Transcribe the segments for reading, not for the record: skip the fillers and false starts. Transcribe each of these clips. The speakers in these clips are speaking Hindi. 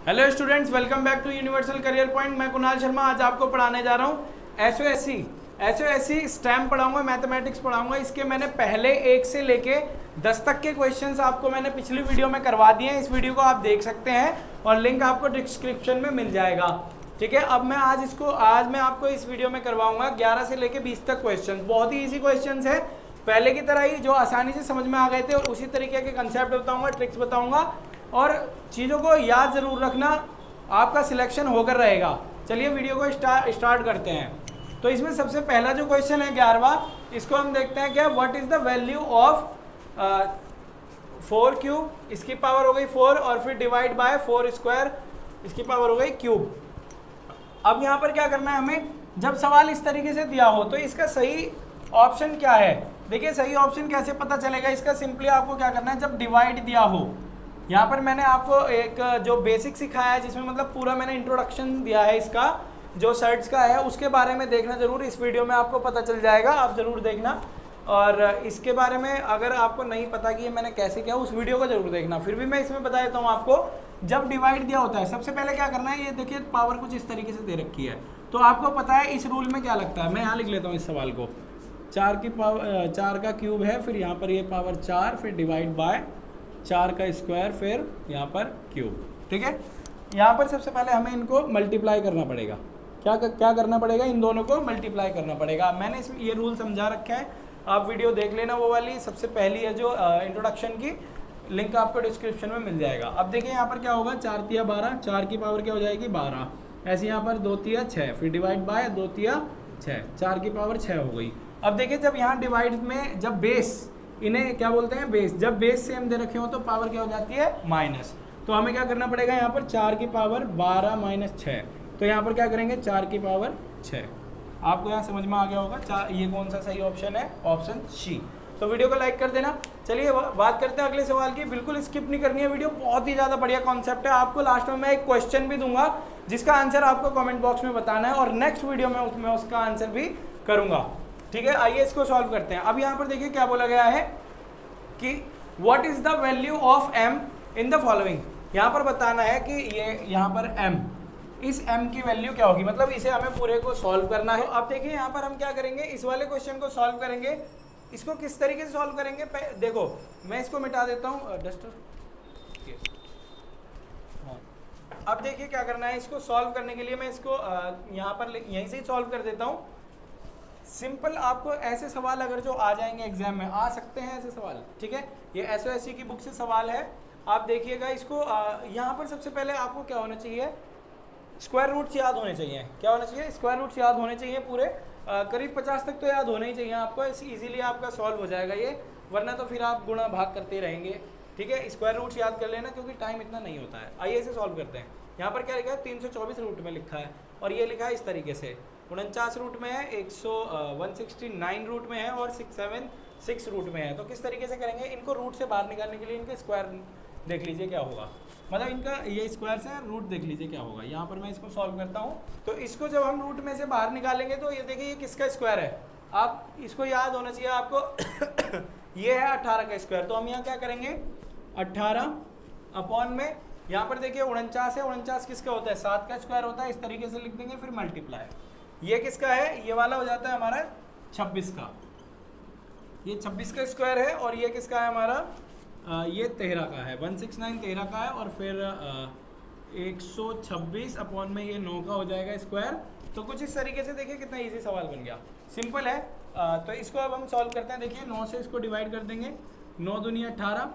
Hello students, welcome back to universal career point. मैं कुणाल शर्मा आज आपको पढ़ाने जा रहा हूँ एसओएससी स्टैम्प पढ़ाऊंगा, मैथमेटिक्स पढ़ाऊंगा। इसके मैंने पहले 1 से लेके 10 तक के क्वेश्चंस आपको मैंने पिछली वीडियो में करवा दिए हैं। इस वीडियो को आप देख सकते हैं और लिंक आपको डिस्क्रिप्शन में मिल जाएगा। ठीक है, अब मैं आज मैं आपको इस वीडियो में करवाऊंगा 11 से लेके 20 तक क्वेश्चन। बहुत ही ईजी क्वेश्चन है, पहले की तरह ही जो आसानी से समझ में आ गए थे, और उसी तरीके के कंसेप्ट बताऊंगा, ट्रिक्स बताऊंगा और चीज़ों को याद ज़रूर रखना, आपका सिलेक्शन होकर रहेगा। चलिए वीडियो को स्टार्ट करते हैं। तो इसमें सबसे पहला जो क्वेश्चन है 11वां, इसको हम देखते हैं क्या, what is the value of 4 cube, इसकी पावर हो गई 4 और फिर डिवाइड बाय 4 स्क्वायर, इसकी पावर हो गई क्यूब। अब यहाँ पर क्या करना है हमें, जब सवाल इस तरीके से दिया हो तो इसका सही ऑप्शन क्या है। देखिए सही ऑप्शन कैसे पता चलेगा इसका, सिंपली आपको क्या करना है, जब डिवाइड दिया हो, यहाँ पर मैंने आपको एक जो बेसिक सिखाया है, जिसमें मतलब पूरा मैंने इंट्रोडक्शन दिया है इसका, जो सर्ट्स का है उसके बारे में देखना जरूर, इस वीडियो में आपको पता चल जाएगा, आप ज़रूर देखना। और इसके बारे में अगर आपको नहीं पता कि ये मैंने कैसे किया, उस वीडियो को जरूर देखना। फिर भी मैं इसमें बता देता हूँ आपको, जब डिवाइड दिया होता है सबसे पहले क्या करना है, ये देखिए पावर कुछ इस तरीके से दे रखी है, तो आपको पता है इस रूल में क्या लगता है। मैं यहाँ लिख लेता हूँ इस सवाल को, 4 का क्यूब है, फिर यहाँ पर ये पावर 4, फिर डिवाइड बाय 4 का स्क्वायर, फिर यहाँ पर क्यूब। ठीक है, यहाँ पर सबसे पहले हमें इनको मल्टीप्लाई करना पड़ेगा। क्या करना पड़ेगा, इन दोनों को मल्टीप्लाई करना पड़ेगा। मैंने इसमें ये रूल समझा रखा है, आप वीडियो देख लेना, वो वाली सबसे पहली है जो इंट्रोडक्शन की, लिंक आपको डिस्क्रिप्शन में मिल जाएगा। अब देखिए यहाँ पर क्या होगा, 4 तिया 12, 4 की पावर क्या हो जाएगी 12, ऐसे यहाँ पर 2 तिया 6, फिर डिवाइड बाय 2 तिया 6, 4 की पावर 6 हो गई। अब देखिए जब यहाँ डिवाइड में जब बेस, इन्हें क्या बोलते हैं बेस, जब बेस सेम दे रखे हो तो पावर क्या हो जाती है माइनस। तो हमें क्या करना पड़ेगा, यहाँ पर 4 की पावर 12 माइनस 6, तो यहाँ पर क्या करेंगे 4 की पावर 6। आपको यहाँ समझ में आ गया होगा, ये कौन सा सही ऑप्शन है, ऑप्शन सी। तो वीडियो को लाइक कर देना। चलिए बात करते हैं अगले सवाल की, बिल्कुल स्किप नहीं करनी है वीडियो, बहुत ही ज़्यादा बढ़िया कॉन्सेप्ट है। आपको लास्ट में मैं एक क्वेश्चन भी दूंगा जिसका आंसर आपको कमेंट बॉक्स में बताना है, और नेक्स्ट वीडियो में उसमें उसका आंसर भी करूँगा। ठीक है, आइए इसको सॉल्व करते हैं। अब यहाँ पर देखिए क्या बोला गया है कि what is the value of m in the following. यहाँ पर बताना है कि ये यहाँ पर m, इस m की वैल्यू क्या होगी, मतलब इसे हमें पूरे को सॉल्व करना है। तो अब देखिए यहाँ पर हम क्या करेंगे, इस वाले क्वेश्चन को सॉल्व करेंगे। इसको किस तरीके से सॉल्व करेंगे, देखो मैं इसको मिटा देता हूँ डस्टर। अब देखिए क्या करना है, इसको सॉल्व करने के लिए मैं इसको यहाँ पर यहीं से ही सॉल्व कर देता हूँ। सिंपल, आपको ऐसे सवाल अगर जो आ जाएंगे एग्जाम में, आ सकते हैं ऐसे सवाल। ठीक है, ये एसओएससी की बुक से सवाल है, आप देखिएगा इसको। यहाँ पर सबसे पहले आपको क्या होना चाहिए, स्क्वायर रूट्स याद होने चाहिए। क्या होना चाहिए, स्क्वायर रूट्स याद होने चाहिए पूरे, करीब 50 तक तो याद होने ही चाहिए आपको, इजीली आपका सॉल्व हो जाएगा ये, वरना तो फिर आप गुणा भाग करते रहेंगे। ठीक है, स्क्वायर रूट्स याद कर लेना क्योंकि टाइम इतना नहीं होता है। आइए इसे सॉल्व करते हैं। यहाँ पर क्या लिखा है, 324 रूट में लिखा है, और ये लिखा है इस तरीके से, 49 रूट में है, 169 रूट में है, और 676 रूट में है। तो किस तरीके से करेंगे, इनको रूट से बाहर निकालने के लिए इनके स्क्वायर देख लीजिए क्या होगा, मतलब इनका ये स्क्वायर से रूट देख लीजिए क्या होगा। यहाँ पर मैं इसको सॉल्व करता हूँ, तो इसको जब हम रूट में से बाहर निकालेंगे तो ये देखिए ये किसका स्क्वायर है, आप इसको याद होना चाहिए आपको ये है 18 का स्क्वायर। तो हम यहाँ क्या करेंगे, 18 अपॉन में, यहाँ पर देखिए 49 है, 49 किसका होता है, 7 का स्क्वायर होता है, इस तरीके से लिख देंगे, फिर मल्टीप्लाई। ये किसका है, ये वाला हो जाता है हमारा 26 का, ये 26 का स्क्वायर है, और ये किसका है हमारा, ये 13 का है, 169 13 का है, और फिर 126 अपॉन में ये 9 का हो जाएगा स्क्वायर। तो कुछ इस तरीके से देखिए कितना इजी सवाल बन गया, सिंपल है। तो इसको अब हम सॉल्व करते हैं। देखिए 9 से इसको डिवाइड कर देंगे, 9 दूनी 18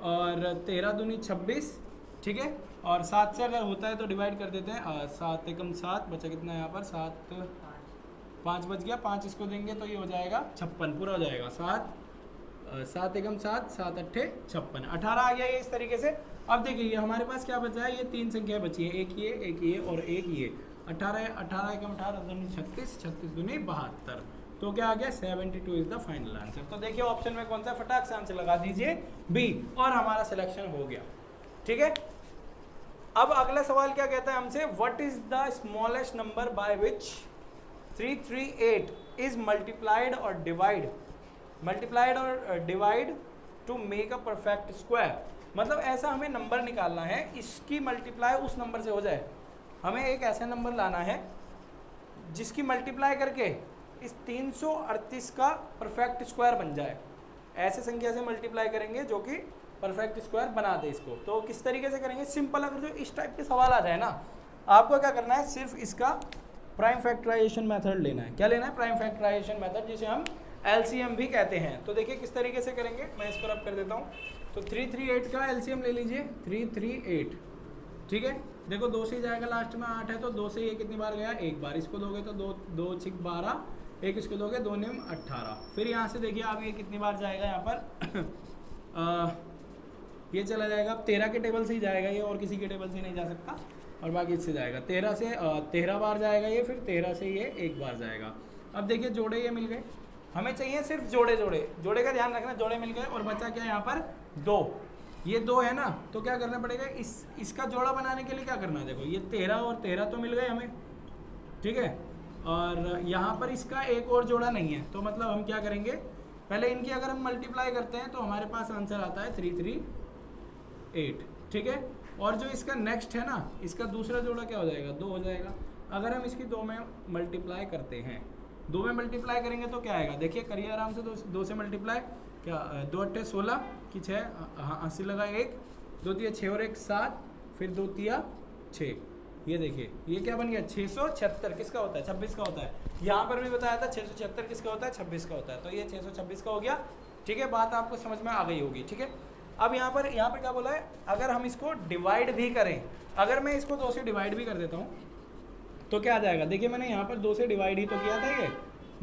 और 13 दूनी 26। ठीक है, और 7 से अगर होता है तो डिवाइड कर देते हैं, 7 एकम 7 बचा कितना यहाँ पर, 7 5 बच गया, 5 इसको देंगे तो ये हो जाएगा 56, पूरा हो जाएगा 7 एकम 7, 7 अट्ठे 56, 18 आ गया ये इस तरीके से। अब देखिए ये हमारे पास क्या बचा है, ये 3 संख्या बची है, एक ये और एक ये, 18 एकम 18 दूनी 36, 36 दूनी 72, तो क्या आ गया 72 इज द फाइनल आंसर। तो देखिए ऑप्शन में कौन सा, फटाक से आंसर लगा दीजिए बी, और हमारा सिलेक्शन हो गया। ठीक है, अब अगला सवाल क्या कहता है हमसे, what is the smallest number by which 338 is multiplied और divide to make a perfect square. मतलब ऐसा हमें नंबर निकालना है, इसकी मल्टीप्लाई उस नंबर से हो जाए। हमें एक ऐसा नंबर लाना है जिसकी मल्टीप्लाई करके इस 338 का परफेक्ट स्क्वायर बन जाए। ऐसे संख्या से मल्टीप्लाई करेंगे जो कि परफेक्ट स्क्वायर बना दे इसको। तो किस तरीके से करेंगे, सिंपल, अगर जो इस टाइप के सवाल आ जाए ना, आपको क्या करना है, सिर्फ इसका प्राइम फैक्टराइजेशन मेथड लेना है। क्या लेना है, प्राइम फैक्टराइजेशन मेथड, जिसे हम एलसीएम भी कहते हैं। तो देखिए किस तरीके से करेंगे, मैं इसको रब कर देता हूँ। तो 338 का एलसीएम ले लीजिए, 338, ठीक है। देखो 2 से जाएगा, लास्ट में 8 है, तो 2 से ये कितनी बार गया, एक बार। इसको दोगे तो 2 6 12, एक इसको दोगे 2 9 18। फिर यहाँ से देखिए आप ये कितनी बार जाएगा यहाँ पर ये चला जाएगा, अब 13 के टेबल से ही जाएगा ये, और किसी के टेबल से नहीं जा सकता, और बाकी इससे जाएगा 13 से 13 बार जाएगा ये, फिर 13 से ये एक बार जाएगा। अब देखिए जोड़े ये मिल गए, हमें चाहिए सिर्फ जोड़े का ध्यान रखना, जोड़े मिल गए, और बचा क्या यहाँ पर 2, ये 2 है ना, तो क्या करना पड़ेगा, इसका जोड़ा बनाने के लिए क्या करना है, देखो ये 13 और 13 तो मिल गए हमें, ठीक है, और यहाँ पर इसका एक और जोड़ा नहीं है, तो मतलब हम क्या करेंगे, पहले इनकी अगर हम मल्टीप्लाई करते हैं तो हमारे पास आंसर आता है 338, ठीक है। और जो इसका नेक्स्ट है ना, इसका दूसरा जोड़ा क्या हो जाएगा, 2 हो जाएगा। अगर हम इसकी 2 में मल्टीप्लाई करते हैं, 2 में मल्टीप्लाई करेंगे तो क्या आएगा, देखिए करिए आराम से, 2 से मल्टीप्लाई, क्या 2 8 16 की 6, हाँ 80 लगा, 1 2 3 6 और 1 7, फिर 2 3 6, ये देखिए ये क्या बन गया, 676 किसका होता है, 26 का होता है। यहाँ पर भी बताया था 676 किसका होता है, 26 का होता है, तो ये 626 का हो गया, ठीक है। बात आपको समझ में आ गई होगी, ठीक है। अब यहाँ पर क्या बोला है, अगर हम इसको डिवाइड भी करें, अगर मैं इसको 2 से डिवाइड भी कर देता हूँ तो क्या आ जाएगा, देखिए मैंने यहाँ पर 2 से डिवाइड ही तो किया था ये,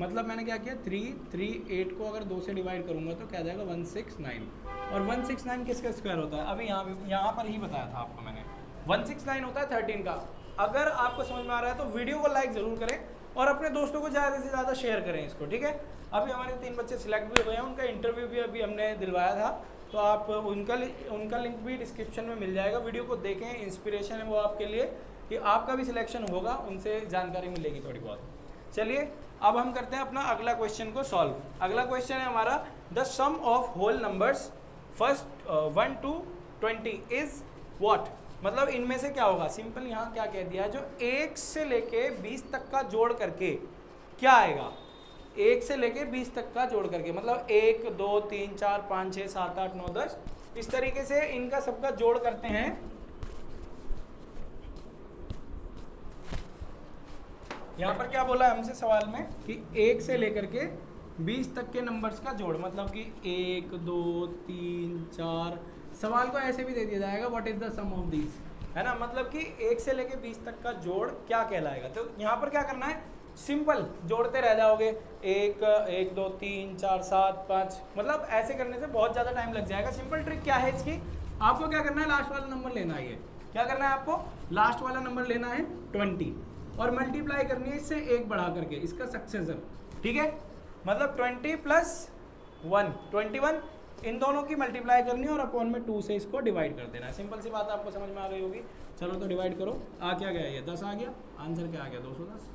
मतलब मैंने क्या किया, 338 को अगर 2 से डिवाइड करूँगा तो क्या आ जाएगा 169, और 169 किसका स्क्वायर होता है, अभी यहाँ पर ही बताया था आपको मैंने, 169 होता है 13 का। अगर आपको समझ में आ रहा है तो वीडियो को लाइक ज़रूर करें और अपने दोस्तों को ज़्यादा से ज़्यादा शेयर करें इसको, ठीक है। अभी हमारे 3 बच्चे सिलेक्ट भी हो गए हैं, उनका इंटरव्यू भी अभी हमने दिलवाया था, तो आप उनका लिंक भी डिस्क्रिप्शन में मिल जाएगा। वीडियो को देखें, इंस्पिरेशन है वो आपके लिए कि आपका भी सिलेक्शन होगा, उनसे जानकारी मिलेगी थोड़ी बहुत। चलिए अब हम करते हैं अपना अगला क्वेश्चन को सॉल्व। अगला क्वेश्चन है हमारा, the sum of whole numbers first 1 to 20 is what, मतलब इनमें से क्या होगा। सिंपल यहाँ क्या कह दिया है, जो 1 से लेके 20 तक का जोड़ करके क्या आएगा, 1 से लेके 20 तक का जोड़ करके, मतलब 1 2 3 4 5 6 7 8 9 10, इस तरीके से इनका सबका जोड़ करते हैं। यहाँ पर क्या बोला है हमसे सवाल में कि 1 से लेकर के 20 तक के नंबर्स का जोड़, मतलब कि 1 2 3 4, सवाल को ऐसे भी दे दिया जाएगा, what is the sum of these, है ना, मतलब कि 1 से लेके 20 तक का जोड़ क्या कहलाएगा। तो यहाँ पर क्या करना है, सिंपल जोड़ते रह जाओगे, 1 1 2 3 4 7 5, मतलब ऐसे करने से बहुत ज़्यादा टाइम लग जाएगा। सिंपल ट्रिक क्या है इसकी, आपको क्या करना है, लास्ट वाला नंबर लेना है, ये क्या करना है आपको, लास्ट वाला नंबर लेना है 20, और मल्टीप्लाई करनी है इससे 1 बढ़ा करके, इसका सक्सेसर, ठीक है, मतलब 20 + 1 21, इन दोनों की मल्टीप्लाई करनी है और अपॉन में 2 से इसको डिवाइड कर देना है। सिंपल सी बात आपको समझ में आ गई होगी। चलो तो डिवाइड करो, आ क्या गया, ये 10 आ गया, आंसर क्या आ गया 210,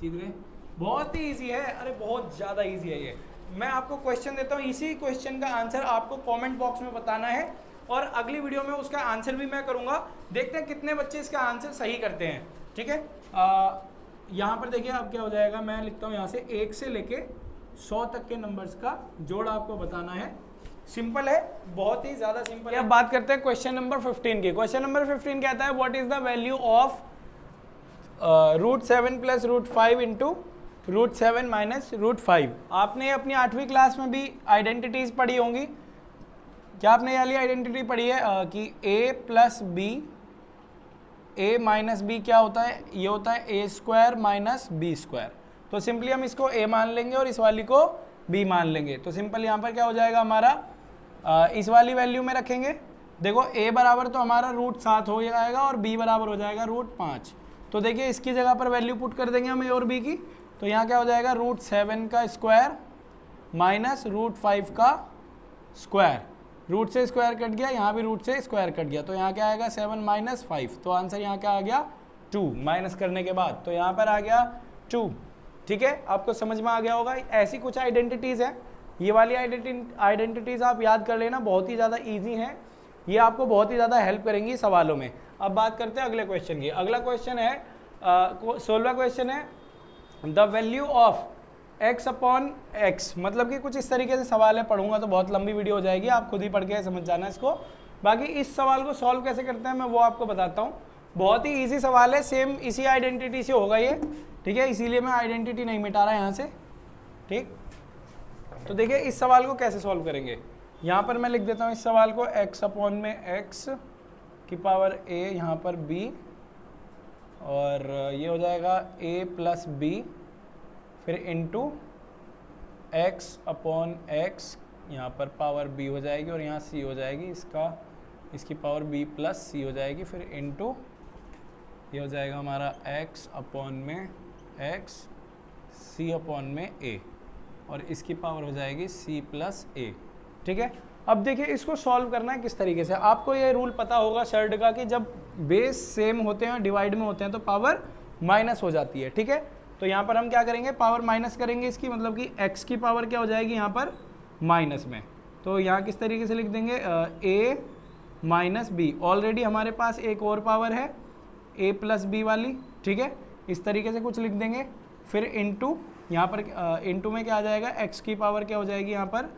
जीत गए। बहुत ही ईजी है, अरे बहुत ज़्यादा ईजी है ये। मैं आपको क्वेश्चन देता हूँ, इसी क्वेश्चन का आंसर आपको कॉमेंट बॉक्स में बताना है, और अगली वीडियो में उसका आंसर भी मैं करूँगा। देखते हैं कितने बच्चे इसका आंसर सही करते हैं, ठीक है। यहाँ पर देखिए अब क्या हो जाएगा, मैं लिखता हूँ यहाँ से 1 से लेके 100 तक के नंबर्स का जोड़ आपको बताना है। सिंपल है, बहुत ही ज़्यादा सिंपल है। अब बात करते हैं क्वेश्चन नंबर 15 की। क्वेश्चन नंबर 15 कहता है, what is the value of √7 + √5 into √7 - √5। आपने अपनी 8वीं क्लास में भी आइडेंटिटीज पढ़ी होंगी। क्या आपने ये वाली आइडेंटिटी पढ़ी है कि a + b, a - b क्या होता है, ये होता है a² - b²। तो सिंपली हम इसको a मान लेंगे और इस वाली को b मान लेंगे। तो सिंपल यहाँ पर क्या हो जाएगा हमारा, इस वाली वैल्यू में रखेंगे। देखो a बराबर तो हमारा √7 हो जाएगा और b बराबर हो जाएगा √5। तो देखिए इसकी जगह पर वैल्यू पुट कर देंगे हम a और b की, तो यहाँ क्या हो जाएगा, √7 का स्क्वायर - √5 का स्क्वायर, रूट से स्क्वायर कट गया, यहाँ भी रूट से स्क्वायर कट गया, तो यहाँ क्या आएगा 7 - 5। तो आंसर यहाँ क्या आ गया 2, माइनस करने के बाद, तो यहाँ पर आ गया 2, ठीक है। आपको समझ में आ गया होगा। ऐसी कुछ आइडेंटिटीज़ हैं, ये वाली आइडेंटिटीज़ आप याद कर लेना, बहुत ही ज़्यादा ईजी हैं। ये आपको बहुत ही ज़्यादा हेल्प करेंगी सवालों में। अब बात करते हैं अगले क्वेश्चन की। अगला क्वेश्चन है 16वां क्वेश्चन है the value of x upon x, मतलब कि कुछ इस तरीके से सवाल है, पढ़ूंगा तो बहुत लंबी वीडियो हो जाएगी, आप खुद ही पढ़ के समझ जाना इसको। बाकी इस सवाल को सॉल्व कैसे करते हैं मैं वो आपको बताता हूँ। बहुत ही इजी सवाल है, सेम इसी आइडेंटिटी से होगा ये, ठीक है, इसीलिए मैं आइडेंटिटी नहीं मिटा रहा यहाँ से, ठीक। तो देखिए इस सवाल को कैसे सॉल्व करेंगे। यहाँ पर मैं लिख देता हूँ इस सवाल को x अपॉन में x की पावर a, यहाँ पर b, और ये हो जाएगा a प्लस b, फिर इंटू x अपॉन x, यहाँ पर पावर b हो जाएगी और यहाँ c हो जाएगी, इसकी पावर b प्लस c हो जाएगी, फिर इंटू ये हो जाएगा हमारा x अपॉन में x, c अपॉन में a, और इसकी पावर हो जाएगी c प्लस a, ठीक है। अब देखिए इसको सॉल्व करना है किस तरीके से। आपको ये रूल पता होगा शर्ट का कि जब बेस सेम होते हैं, डिवाइड में होते हैं, तो पावर माइनस हो जाती है, ठीक है। तो यहाँ पर हम क्या करेंगे, पावर माइनस करेंगे इसकी, मतलब कि x की पावर क्या हो जाएगी यहाँ पर माइनस में। तो यहाँ किस तरीके से लिख देंगे a माइनस बी, ऑलरेडी हमारे पास एक और पावर है a प्लस बी वाली, ठीक है, इस तरीके से कुछ लिख देंगे। फिर इंटू यहाँ पर इंटू में क्या आ जाएगा, x की पावर क्या हो जाएगी यहाँ पर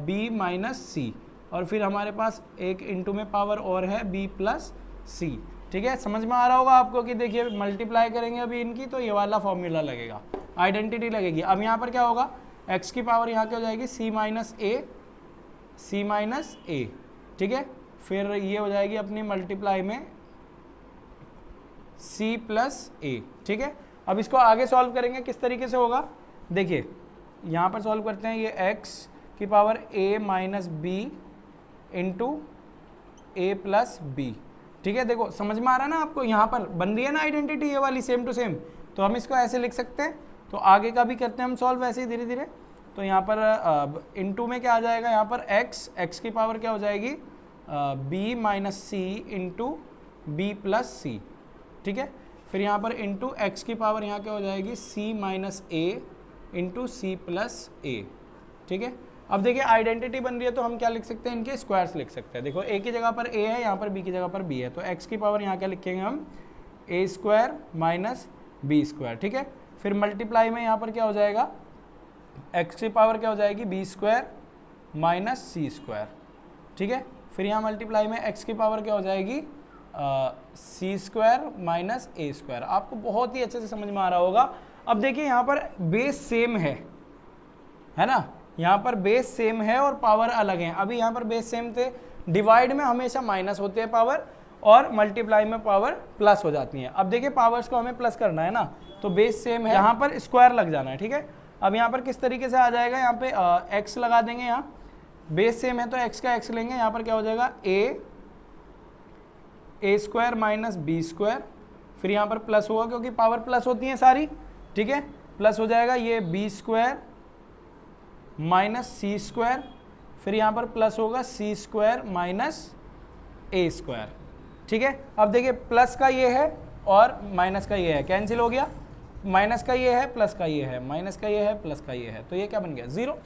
b माइनस सी, और फिर हमारे पास एक इंटू में पावर और है b प्लस सी, ठीक है। समझ में आ रहा होगा आपको कि देखिए मल्टीप्लाई करेंगे अभी इनकी तो ये वाला फॉर्मूला लगेगा, आइडेंटिटी लगेगी। अब यहाँ पर क्या होगा, x की पावर यहाँ क्या हो जाएगी c माइनस a, ठीक है। फिर ये हो जाएगी अपनी मल्टीप्लाई में c प्लस a, ठीक है। अब इसको आगे सॉल्व करेंगे किस तरीके से होगा, देखिए यहाँ पर सॉल्व करते हैं, ये x की power a minus b into a plus b, ठीक है। देखो समझ में आ रहा है ना आपको, यहाँ पर बन रही है ना आइडेंटिटी ये वाली सेम टू सेम, तो हम इसको ऐसे लिख सकते हैं। तो आगे का भी करते हैं हम सॉल्व ऐसे ही धीरे धीरे। तो यहाँ पर इंटू में क्या आ जाएगा, यहाँ पर x की पावर क्या हो जाएगी b माइनस सी इंटू बी प्लस सी, ठीक है। फिर यहाँ पर इंटू x की पावर यहाँ क्या हो जाएगी c minus a into c plus a, ठीक है। अब देखिए आइडेंटिटी बन रही है तो हम क्या लिख सकते हैं, इनके स्क्वायर्स लिख सकते हैं। देखो a की जगह पर a है, यहाँ पर b की जगह पर b है, तो x की पावर यहाँ क्या लिखेंगे हम a square minus b square, ठीक है। फिर मल्टीप्लाई में यहाँ पर क्या हो जाएगा, x की पावर क्या हो जाएगी b square minus c square, ठीक है। फिर यहाँ मल्टीप्लाई में x की पावर क्या हो जाएगी c square minus a square. आपको बहुत ही अच्छे से समझ में आ रहा होगा। अब देखिए यहाँ पर बेस सेम है ना, यहाँ पर बेस सेम है और पावर अलग है। अभी यहाँ पर बेस सेम थे, डिवाइड में हमेशा माइनस होते हैं पावर, और मल्टीप्लाई में पावर प्लस हो जाती है। अब देखिए पावर्स को हमें प्लस करना है ना, तो बेस सेम है, यहाँ पर स्क्वायर लग जाना है, ठीक है। अब यहाँ पर किस तरीके से आ जाएगा, यहाँ पे x लगा देंगे, यहाँ बेस सेम है तो x का x लेंगे, यहाँ पर क्या हो जाएगा a square minus b square, फिर यहाँ पर प्लस होगा क्योंकि पावर प्लस होती है सारी, ठीक है। प्लस हो जाएगा ये b स्क्वायर माइनस सी स्क्वायर, फिर यहाँ पर प्लस होगा सी स्क्वायर माइनस ए स्क्वायर, ठीक है। अब देखिए प्लस का ये है और माइनस का ये है, कैंसिल हो गया, माइनस का ये है प्लस का ये है, माइनस का ये है प्लस का ये है, तो ये क्या बन गया 0।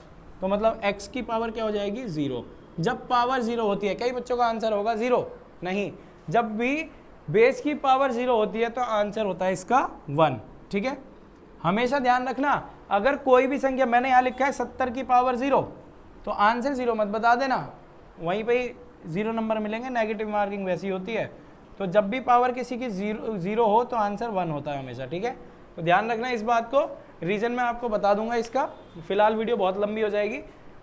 तो मतलब x की पावर क्या हो जाएगी 0। जब पावर 0 होती है, कई बच्चों का आंसर होगा 0, नहीं, जब भी बेस की पावर 0 होती है तो आंसर होता है इसका 1, ठीक है। हमेशा ध्यान रखना, अगर कोई भी संख्या, मैंने यहाँ लिखा है 70 की पावर 0, तो आंसर 0 मत बता देना, वहीं पे 0 नंबर मिलेंगे, नेगेटिव मार्किंग वैसी होती है। तो जब भी पावर किसी की 0 हो तो आंसर 1 होता है हमेशा, ठीक है। तो ध्यान रखना इस बात को, रीज़न मैं आपको बता दूंगा इसका, फिलहाल वीडियो बहुत लंबी हो जाएगी।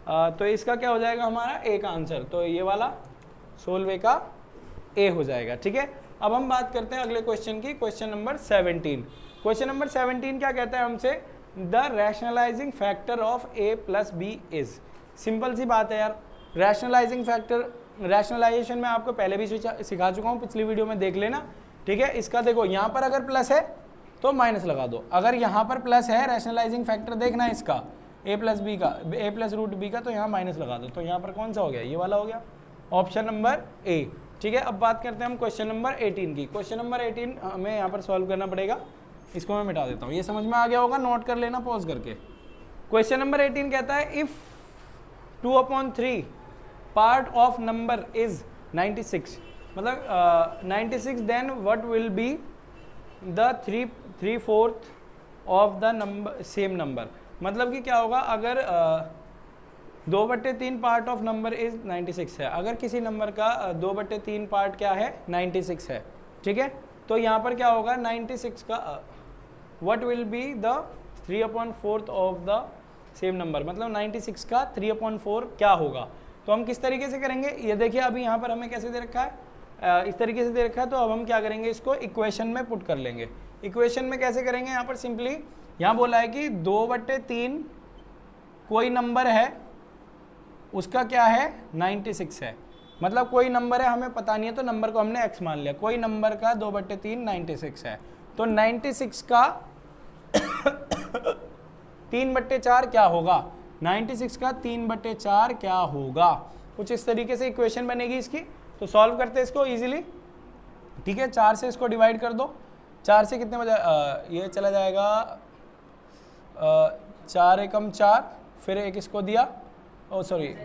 तो इसका क्या हो जाएगा हमारा ए का आंसर, तो ये वाला 16वें का ए हो जाएगा, ठीक है। अब हम बात करते हैं अगले क्वेश्चन की, क्वेश्चन नंबर 17। क्वेश्चन नंबर 17 क्या कहता है हमसे, the rationalizing factor of a plus B is. Simple सी बात है यार, रैशनलाइजिंग फैक्टर, रैशनलाइजेशन में आपको पहले भी सिखा चुका हूँ, पिछली वीडियो में देख लेना, ठीक है। इसका देखो यहाँ पर अगर प्लस है तो माइनस लगा दो, अगर यहाँ पर प्लस है, रैशनलाइजिंग फैक्टर देखना है इसका a प्लस बी का, a प्लस रूट बी का, तो यहाँ माइनस लगा दो, तो यहाँ पर कौन सा हो गया, ये वाला हो गया, ऑप्शन नंबर ए, ठीक है। अब बात करते हैं हम क्वेश्चन नंबर 18 की। क्वेश्चन नंबर 18 हमें यहाँ पर सॉल्व करना पड़ेगा, इसको मैं मिटा देता हूँ, ये समझ में आ गया होगा, नोट कर लेना पॉज करके। क्वेश्चन नंबर 18 कहता है if 2/3 part of number is 96, मतलब 96 then what will be the 3/4 of the number same number, मतलब कि क्या होगा अगर 2/3 पार्ट ऑफ नंबर इज 96 है, अगर किसी नंबर का 2/3 पार्ट क्या है 96 है, ठीक है, तो यहाँ पर क्या होगा 96 का what will be the 3/4 of the same number, मतलब 96 का 3/4 क्या होगा। तो हम किस तरीके से करेंगे ये देखिए, अभी यहाँ पर हमें कैसे दे रखा है, इस तरीके से दे रखा है, तो अब हम क्या करेंगे इसको इक्वेशन में पुट कर लेंगे। इक्वेशन में कैसे करेंगे, यहाँ पर सिंपली यहाँ बोला है कि 2/3 कोई नंबर है उसका क्या है 96 है, मतलब कोई नंबर है हमें पता नहीं है तो नंबर को हमने x मान लिया, कोई नंबर का 2/3 96 है, तो 96 का 3/4 क्या होगा, 96 का 3/4 क्या होगा, कुछ इस तरीके से इक्वेशन बनेगी इसकी। तो सॉल्व करते हैं इसको इजीली, ठीक है, 4 से इसको डिवाइड कर दो, 4 से कितने बजा ये चला जाएगा 4 एकम 4, फिर एक इसको दिया, ओ सॉरी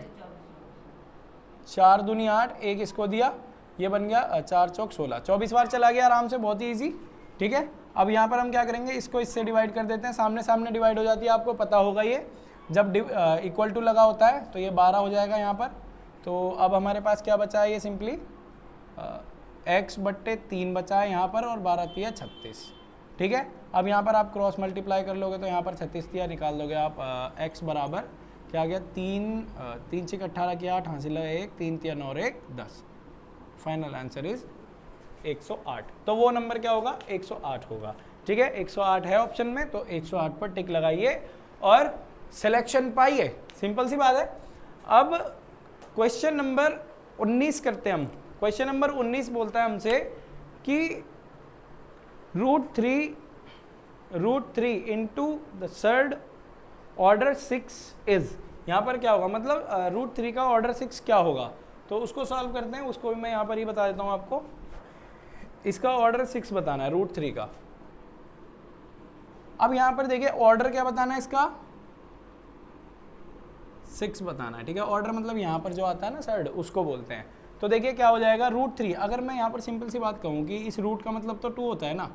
4 दूनी 8, एक इसको दिया, ये बन गया 4 चौक 16, 24 बार चला गया आराम से, बहुत ही ईजी, ठीक है। अब यहाँ पर हम क्या करेंगे, इसको इससे डिवाइड कर देते हैं, सामने सामने डिवाइड हो जाती है, आपको पता होगा ये जब इक्वल टू लगा होता है तो ये 12 हो जाएगा यहाँ पर। तो अब हमारे पास क्या बचा है, ये सिंपली x/3 बचा है यहाँ पर, और 12×3 36, ठीक है। अब यहाँ पर आप क्रॉस मल्टीप्लाई कर लोगे तो यहाँ पर 36 निकाल दोगे आप, x बराबर क्या आ गया 3 6 18 की 8 हासिल है 1, 3 3 और 1 10, फाइनल आंसर इज 108। तो वो नंबर क्या होगा 108 होगा, ठीक है, 108 है ऑप्शन में, तो 108 पर टिक लगाइए और सिलेक्शन पाइए, सिंपल सी बात है। अब क्वेश्चन नंबर 19 करते हैं हम। क्वेश्चन नंबर 19 बोलता है हमसे कि √3 into the third order 6 is, यहाँ पर क्या होगा, मतलब √3 का ऑर्डर 6 क्या होगा, तो उसको सॉल्व करते हैं, उसको भी मैं यहाँ पर ही बता देता हूँ आपको। इसका ऑर्डर 6 बताना है √3 का। अब यहाँ पर देखिए ऑर्डर क्या बताना है, इसका 6 बताना है, ठीक है, ऑर्डर मतलब यहाँ पर जो आता है ना थर्ड उसको बोलते हैं। तो देखिए क्या हो जाएगा √3, अगर मैं यहाँ पर सिंपल सी बात कहूँ कि इस रूट का मतलब तो 2 होता है ना,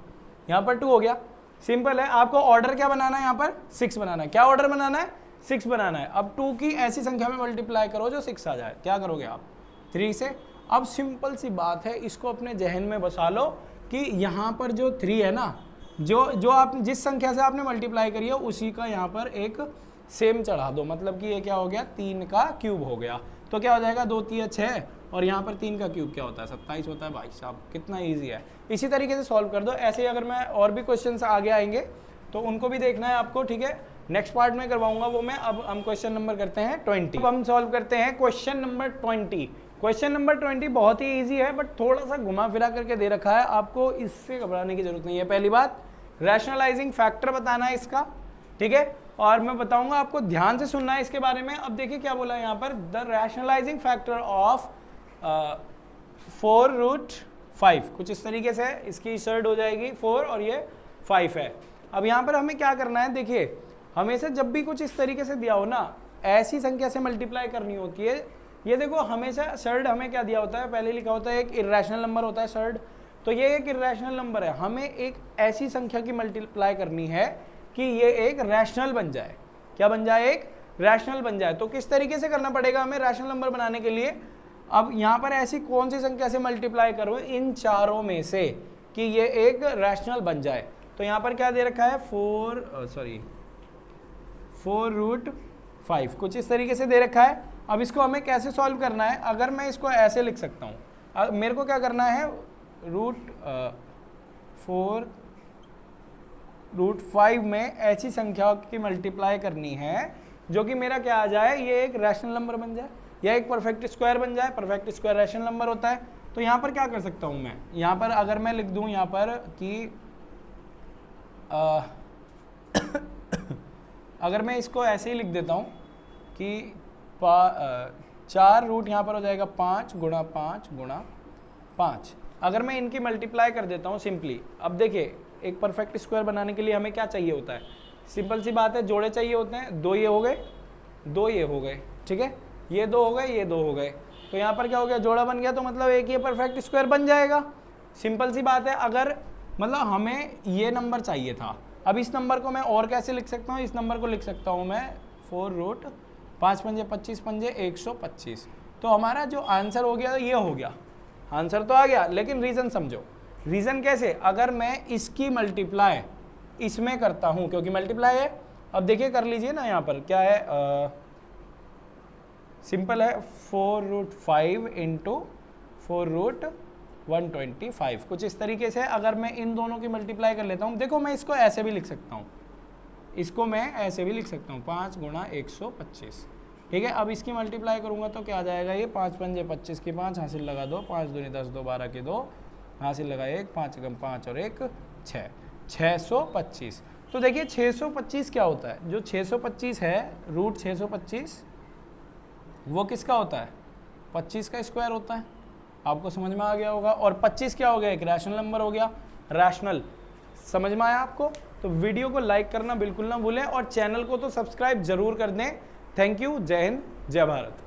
यहाँ पर 2 हो गया, सिंपल है। आपको ऑर्डर क्या बनाना है, यहाँ पर 6 बनाना है, क्या ऑर्डर बनाना है 6 बनाना है। अब 2 की ऐसी संख्या में मल्टीप्लाई करो जो 6 आ जाए, क्या करोगे आप 3 से। अब सिंपल सी बात है, इसको अपने जहन में बसा लो कि यहाँ पर जो 3 है ना, जो आप जिस संख्या से आपने मल्टीप्लाई करी है उसी का यहाँ पर एक सेम चढ़ा दो, मतलब कि ये क्या हो गया 3 का क्यूब हो गया। तो क्या हो जाएगा 2 3 6, और यहाँ पर 3 का क्यूब क्या होता है 27 होता है। भाई साहब कितना ईजी है, इसी तरीके से सॉल्व कर दो। ऐसे ही अगर मैं और भी क्वेश्चन आगे आएंगे तो उनको भी देखना है आपको, ठीक है, नेक्स्ट पार्ट में करवाऊंगा वो मैं। अब हम क्वेश्चन नंबर करते हैं 20। अब हम सॉल्व करते हैं क्वेश्चन नंबर 20। क्वेश्चन नंबर 20 बहुत ही ईजी है, बट थोड़ा सा घुमा फिरा करके दे रखा है, आपको इससे घबराने की जरूरत नहीं है। पहली बात रैशनलाइजिंग फैक्टर बताना है इसका, ठीक है, और मैं बताऊंगा आपको, ध्यान से सुनना है इसके बारे में। अब देखिए क्या बोला है यहाँ पर, द रैशनलाइजिंग फैक्टर ऑफ 4√5, कुछ इस तरीके से इसकी शर्ट हो जाएगी 4 और ये 5 है। अब यहाँ पर हमें क्या करना है, देखिए हमेशा जब भी कुछ इस तरीके से दिया हो ना, ऐसी संख्या से मल्टीप्लाई करनी होती है। ये देखो हमेशा शर्ट हमें क्या दिया होता है, पहले लिखा होता है एक इर्रेशनल नंबर होता है शर्ट, तो ये एक इर्रेशनल नंबर है, हमें एक ऐसी संख्या की मल्टीप्लाई करनी है कि ये एक रैशनल बन जाए। क्या बन जाए, एक रैशनल बन जाए। तो किस तरीके से करना पड़ेगा हमें रैशनल नंबर बनाने के लिए, अब यहाँ पर ऐसी कौन सी संख्या से मल्टीप्लाई करो इन चारों में से कि ये एक रैशनल बन जाए। तो यहाँ पर क्या दे रखा है 4√5, कुछ इस तरीके से दे रखा है। अब इसको हमें कैसे सॉल्व करना है, अगर मैं इसको ऐसे लिख सकता हूँ, मेरे को क्या करना है √5 में ऐसी संख्याओं की मल्टीप्लाई करनी है जो कि मेरा क्या आ जाए, ये एक रैशनल नंबर बन जाए या एक परफेक्ट स्क्वायर बन जाए। परफेक्ट स्क्वायर रैशनल नंबर होता है। तो यहाँ पर क्या कर सकता हूँ मैं, यहाँ पर अगर मैं लिख दूँ यहाँ पर कि अगर मैं इसको ऐसे ही लिख देता हूँ कि 4 रूट यहाँ पर हो जाएगा 5 गुणा 5 गुणा 5। अगर मैं इनकी मल्टीप्लाई कर देता हूँ सिंपली, अब देखिए एक परफेक्ट स्क्वायर बनाने के लिए हमें क्या चाहिए होता है, सिंपल सी बात है, जोड़े चाहिए होते हैं। 2 ये हो गए, 2 ये हो गए, ठीक है, ये 2 हो गए, ये 2 हो गए। तो यहाँ पर क्या हो गया, जोड़ा बन गया, तो मतलब एक ये परफेक्ट स्क्वायर बन जाएगा। सिंपल सी बात है। अगर मतलब हमें ये नंबर चाहिए था, अब इस नंबर को मैं और कैसे लिख सकता हूँ, इस नंबर को लिख सकता हूँ मैं 4 5 पंजे 25 पंजे 125। तो हमारा जो आंसर हो गया ये हो गया, आंसर तो आ गया, लेकिन रीज़न समझो। रीज़न कैसे, अगर मैं इसकी मल्टीप्लाई इसमें करता हूँ, क्योंकि मल्टीप्लाई है। अब देखिए कर लीजिए ना, यहाँ पर क्या है, सिंपल है, 4√5 इंटू 4√125, कुछ इस तरीके से। अगर मैं इन दोनों की मल्टीप्लाई कर लेता हूँ, देखो मैं इसको ऐसे भी लिख सकता हूँ, इसको मैं ऐसे भी लिख सकता हूँ, 5 गुणा 125, ठीक है। अब इसकी मल्टीप्लाई करूँगा तो क्या आ जाएगा, ये 5 पंजे 25 की 5 हासिल लगा 2, 5 दूनी 10, 2 12 की 2 हासिल लगा 1, 5 कम 5 और 1 6, 625। तो देखिए 625 क्या होता है, जो 625 है रूट 625 वो किसका होता है, 25 का स्क्वायर होता है। आपको समझ में आ गया होगा। और 25 क्या हो गया, एक रैशनल नंबर हो गया, रैशनल। समझ में आया आपको। तो वीडियो को लाइक करना बिल्कुल ना भूलें और चैनल को तो सब्सक्राइब जरूर कर दें। Thank you. जय हिंद, जय भारत।